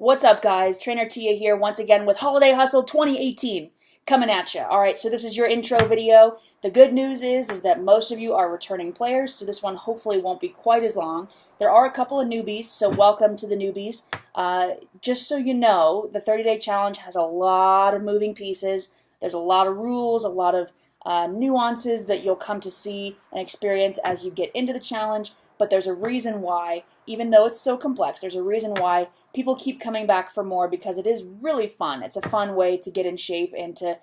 What's up, guys? Trainer Tia here once again with Holiday Hustle 2018 coming at you. All right, so this is your intro video. The good news is that most of you are returning players, so this one hopefully won't be quite as long. There are a couple of newbies, so welcome to the newbies. Just so you know, the 30-day challenge has a lot of moving pieces. There's a lot of rules, a lot of nuances that you'll come to see and experience as you get into the challenge, but there's a reason why, even though it's so complex, there's a reason why people keep coming back for more, because it is really fun. It's a fun way to get in shape and to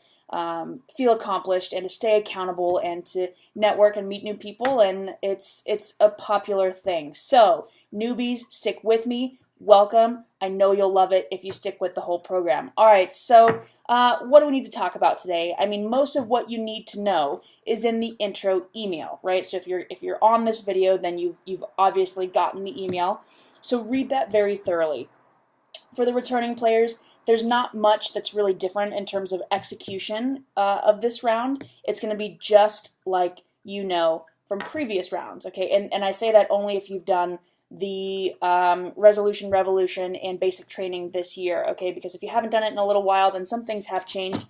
feel accomplished and to stay accountable and to network and meet new people, and it's a popular thing. So, newbies, stick with me. Welcome. I know you'll love it if you stick with the whole program. All right, so what do we need to talk about today? I mean, most of what you need to know is in the intro email, right? So if you're on this video, then you've obviously gotten the email. So read that very thoroughly. For the returning players, there's not much that's really different in terms of execution of this round. It's going to be just like you know from previous rounds, okay? And I say that only if you've done the Resolution Revolution and basic training this year, okay? Because if you haven't done it in a little while, then some things have changed.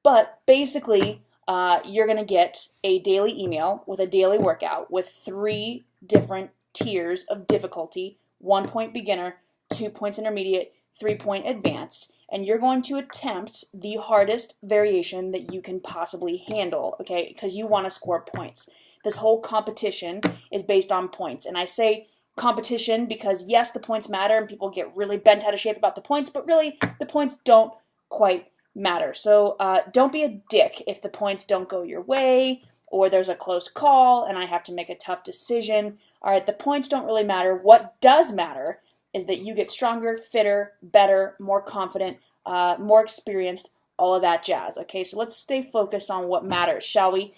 But basically, you're going to get a daily email with a daily workout with 3 different tiers of difficulty: 1 point beginner, 2 points intermediate, 3 point advanced. And you're going to attempt the hardest variation that you can possibly handle, okay? Because you want to score points. This whole competition is based on points. And I say competition because, yes, the points matter and people get really bent out of shape about the points, but really the points don't quite matter. So don't be a dick if the points don't go your way or there's a close call and I have to make a tough decision. All right, the points don't really matter. What does matter is that you get stronger, fitter, better, more confident, more experienced, all of that jazz. Okay, so let's stay focused on what matters, shall we?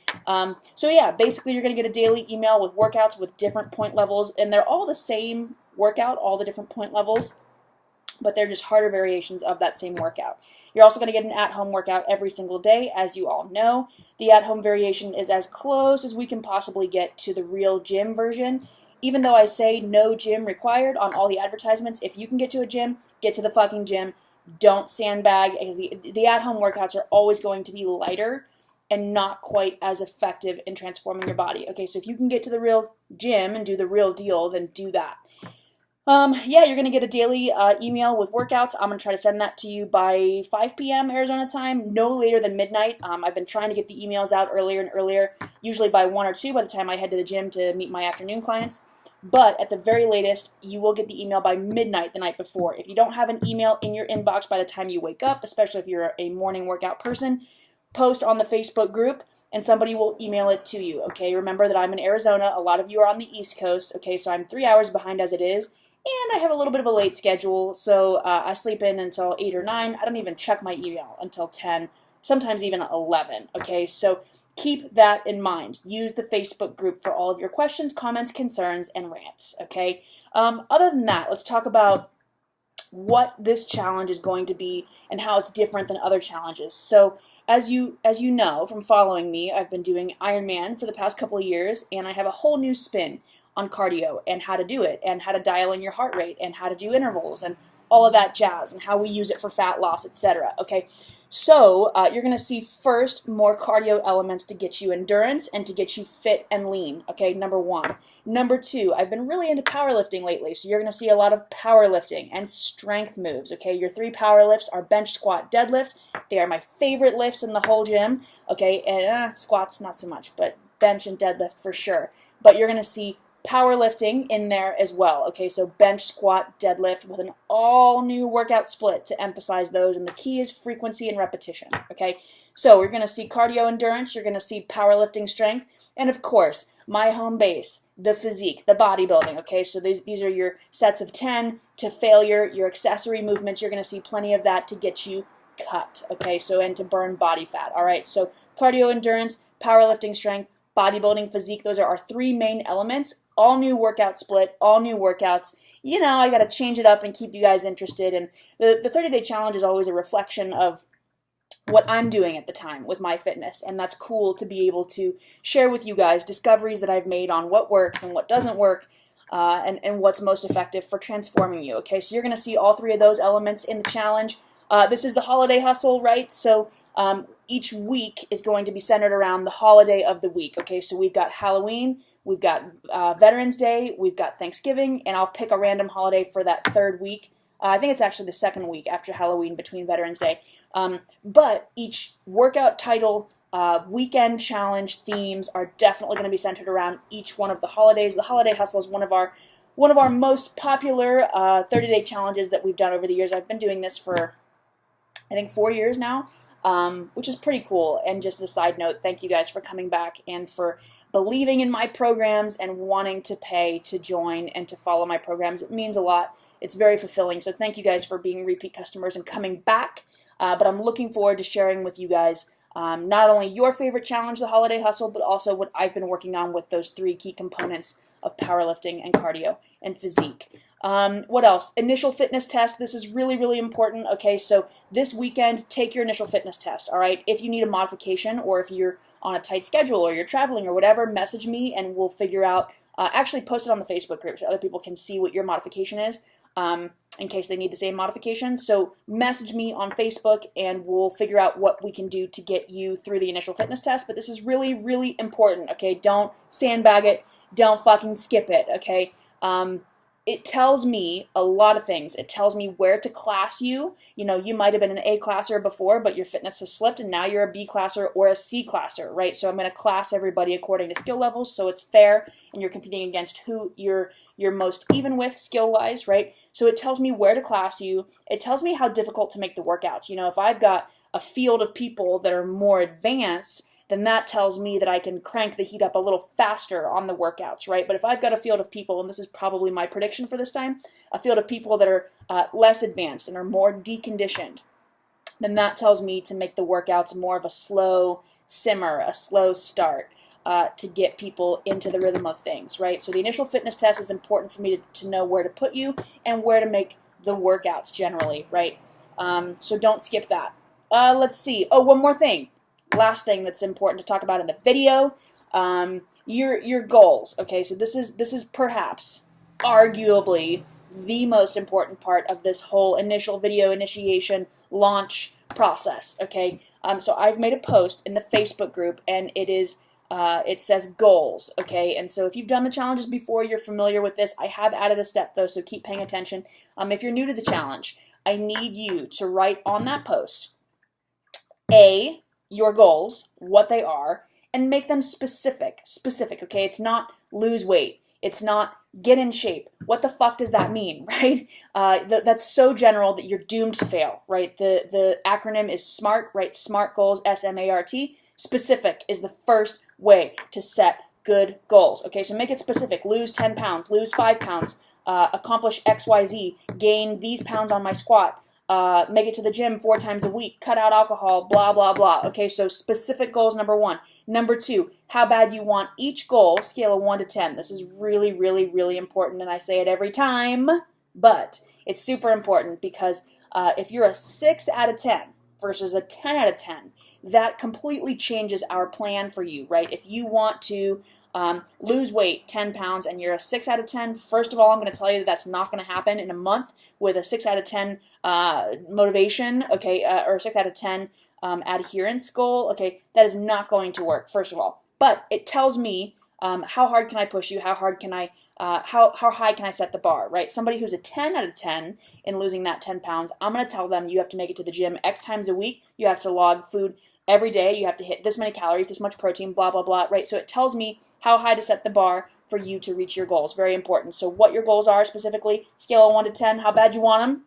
So yeah, basically you're going to get a daily email with workouts with different point levels, and they're all the same workout, all the different point levels, but they're just harder variations of that same workout. You're also going to get an at-home workout every single day, as you all know. The at-home variation is as close as we can possibly get to the real gym version. Even though I say no gym required on all the advertisements, if you can get to a gym, get to the fucking gym. Don't sandbag, because the at-home workouts are always going to be lighter and not quite as effective in transforming your body. Okay, so if you can get to the real gym and do the real deal, then do that. Yeah, you're going to get a daily email with workouts. I'm going to try to send that to you by 5 p.m. Arizona time, no later than midnight. I've been trying to get the emails out earlier and earlier, usually by 1 or 2 by the time I head to the gym to meet my afternoon clients. But at the very latest, you will get the email by midnight the night before. If you don't have an email in your inbox by the time you wake up, especially if you're a morning workout person, post on the Facebook group and somebody will email it to you, okay? Remember that I'm in Arizona. A lot of you are on the East Coast, okay? So I'm 3 hours behind as it is, and I have a little bit of a late schedule, so I sleep in until 8 or 9. I don't even check my email until 10, sometimes even 11, okay? So keep that in mind. Use the Facebook group for all of your questions, comments, concerns, and rants, okay? Other than that, let's talk about what this challenge is going to be and how it's different than other challenges. So as you know from following me, I've been doing Ironman for the past couple of years, and I have a whole new spin on cardio and how to do it and how to dial in your heart rate and how to do intervals and all of that jazz and how we use it for fat loss, etc. Okay, so you're going to see first more cardio elements to get you endurance and to get you fit and lean, okay, number 1. Number 2, I've been really into powerlifting lately, so you're going to see a lot of powerlifting and strength moves, okay? Your 3 power lifts are bench, squat, deadlift. They are my favorite lifts in the whole gym, okay? And squats, not so much, but bench and deadlift for sure. But you're going to see powerlifting in there as well, okay? So bench, squat, deadlift with an all-new workout split to emphasize those, and the key is frequency and repetition, okay? So we're going to see cardio endurance, you're going to see powerlifting strength, and of course, my home base, the physique, the bodybuilding, okay? So these are your sets of 10 to failure, your accessory movements, you're going to see plenty of that to get you cut, okay? So, and to burn body fat, all right? So cardio endurance, powerlifting strength, bodybuilding, physique, those are our 3 main elements. All new workout split, all new workouts. You know, I got to change it up and keep you guys interested. And the 30-day challenge is always a reflection of what I'm doing at the time with my fitness. And that's cool to be able to share with you guys discoveries that I've made on what works and what doesn't work. and what's most effective for transforming you. Okay, so you're going to see all three of those elements in the challenge. This is the holiday hustle, right? So each week is going to be centered around the holiday of the week. Okay, so we've got Halloween, we've got Veterans Day, we've got Thanksgiving, and I'll pick a random holiday for that third week. I think it's actually the second week after Halloween between Veterans Day. But each workout title, weekend challenge themes are definitely going to be centered around each one of the holidays. The Holiday Hustle is one of our most popular 30-day challenges that we've done over the years. I've been doing this for, I think, 4 years now, which is pretty cool. And just a side note, thank you guys for coming back and for believing in my programs and wanting to pay to join and to follow my programs. It means a lot. It's very fulfilling. So thank you guys for being repeat customers and coming back. But I'm looking forward to sharing with you guys not only your favorite challenge, the Holiday Hustle, but also what I've been working on with those three key components of powerlifting and cardio and physique. What else? Initial fitness test. This is really, really important. Okay, so this weekend, take your initial fitness test, all right? If you need a modification or if you're on a tight schedule or you're traveling or whatever, message me and we'll figure out, actually post it on the Facebook group so other people can see what your modification is. In case they need the same modification. So message me on Facebook and we'll figure out what we can do to get you through the initial fitness test. But this is really, really important, okay? Don't sandbag it. Don't fucking skip it, okay? It tells me a lot of things. It tells me where to class you. You know, you might have been an A classer before, but your fitness has slipped, and now you're a B classer or a C classer, right? So I'm going to class everybody according to skill levels, so it's fair, and you're competing against who you're most even with skill-wise, right? So it tells me where to class you. It tells me how difficult to make the workouts. You know, if I've got a field of people that are more advanced, then that tells me that I can crank the heat up a little faster on the workouts, right? But if I've got a field of people, and this is probably my prediction for this time, a field of people that are less advanced and are more deconditioned, then that tells me to make the workouts more of a slow simmer, a slow start to get people into the rhythm of things, right? So the initial fitness test is important for me to know where to put you and where to make the workouts generally, right? So don't skip that. Let's see. Oh, one more thing. Last thing that's important to talk about in the video, your goals. Okay, so this is perhaps arguably the most important part of this whole initial video initiation launch process. Okay, so I've made a post in the Facebook group, and it says goals. Okay, and so if you've done the challenges before, you're familiar with this. I have added a step though, so keep paying attention. If you're new to the challenge, I need you to write on that post your goals, what they are, and make them specific, okay? It's not lose weight. It's not get in shape. What the fuck does that mean, right? That's so general that you're doomed to fail, right? The acronym is SMART, right? SMART goals, S-M-A-R-T. Specific is the first way to set good goals, okay? So make it specific. Lose 10 pounds, lose 5 pounds, accomplish X, Y, Z, gain these pounds on my squat, make it to the gym 4 times a week, cut out alcohol, blah, blah, blah. Okay, so specific goals, number 1. Number 2, how bad you want each goal, scale of 1 to 10. This is really, really, really important, and I say it every time, but it's super important because if you're a 6 out of 10 versus a 10 out of 10, that completely changes our plan for you, right? If you want to lose weight, 10 pounds, and you're a 6 out of 10, first of all, I'm going to tell you that that's not going to happen in a month with a 6 out of 10 motivation, okay, or a 6 out of 10 adherence goal, okay, that is not going to work, first of all. But it tells me how hard can I push you, how hard can I, how high can I set the bar, right? Somebody who's a 10 out of 10 in losing that 10 pounds, I'm going to tell them you have to make it to the gym X times a week, you have to log food every day, you have to hit this many calories, this much protein, blah, blah, blah, right? So it tells me how high to set the bar for you to reach your goals. Very important. So what your goals are specifically, scale of 1 to 10, how bad you want them.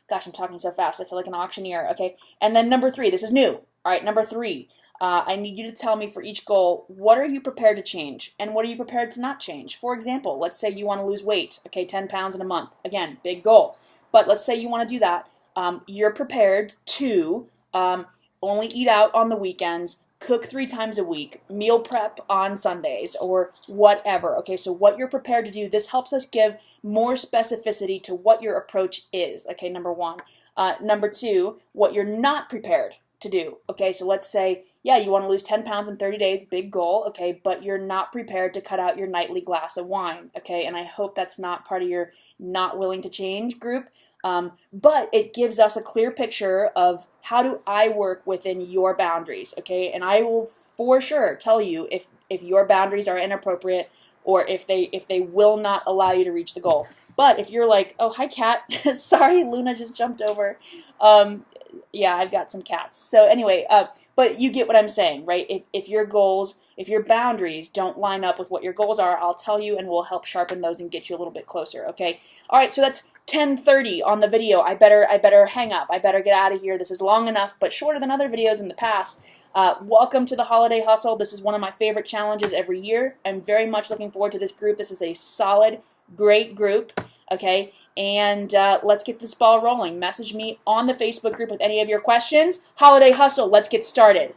Gosh, I'm talking so fast. I feel like an auctioneer, okay? And then number 3, this is new. All right, number 3, I need you to tell me for each goal, what are you prepared to change and what are you prepared to not change? For example, let's say you want to lose weight, okay, 10 pounds in a month. Again, big goal. But let's say you want to do that. You're prepared to only eat out on the weekends, cook 3 times a week, meal prep on Sundays, or whatever. Okay, so what you're prepared to do, this helps us give more specificity to what your approach is. Okay, number 1. Number 2, what you're not prepared to do. Okay, so let's say, yeah, you want to lose 10 pounds in 30 days, big goal, okay, but you're not prepared to cut out your nightly glass of wine, okay, and I hope that's not part of your not willing to change group. But it gives us a clear picture of how do I work within your boundaries, okay? And I will for sure tell you if your boundaries are inappropriate or if they will not allow you to reach the goal. But if you're like, oh, hi, cat. Sorry, Luna just jumped over. Yeah, I've got some cats. So anyway, but you get what I'm saying, right? If your goals, if your boundaries don't line up with what your goals are, I'll tell you and we'll help sharpen those and get you a little bit closer, okay? All right, so that's 10:30 on the video. I better hang up. I better get out of here. This is long enough, but shorter than other videos in the past. Welcome to the Holiday Hustle. This is one of my favorite challenges every year. I'm very much looking forward to this group. This is a solid, great group, okay? And let's get this ball rolling. Message me on the Facebook group with any of your questions. Holiday Hustle, let's get started.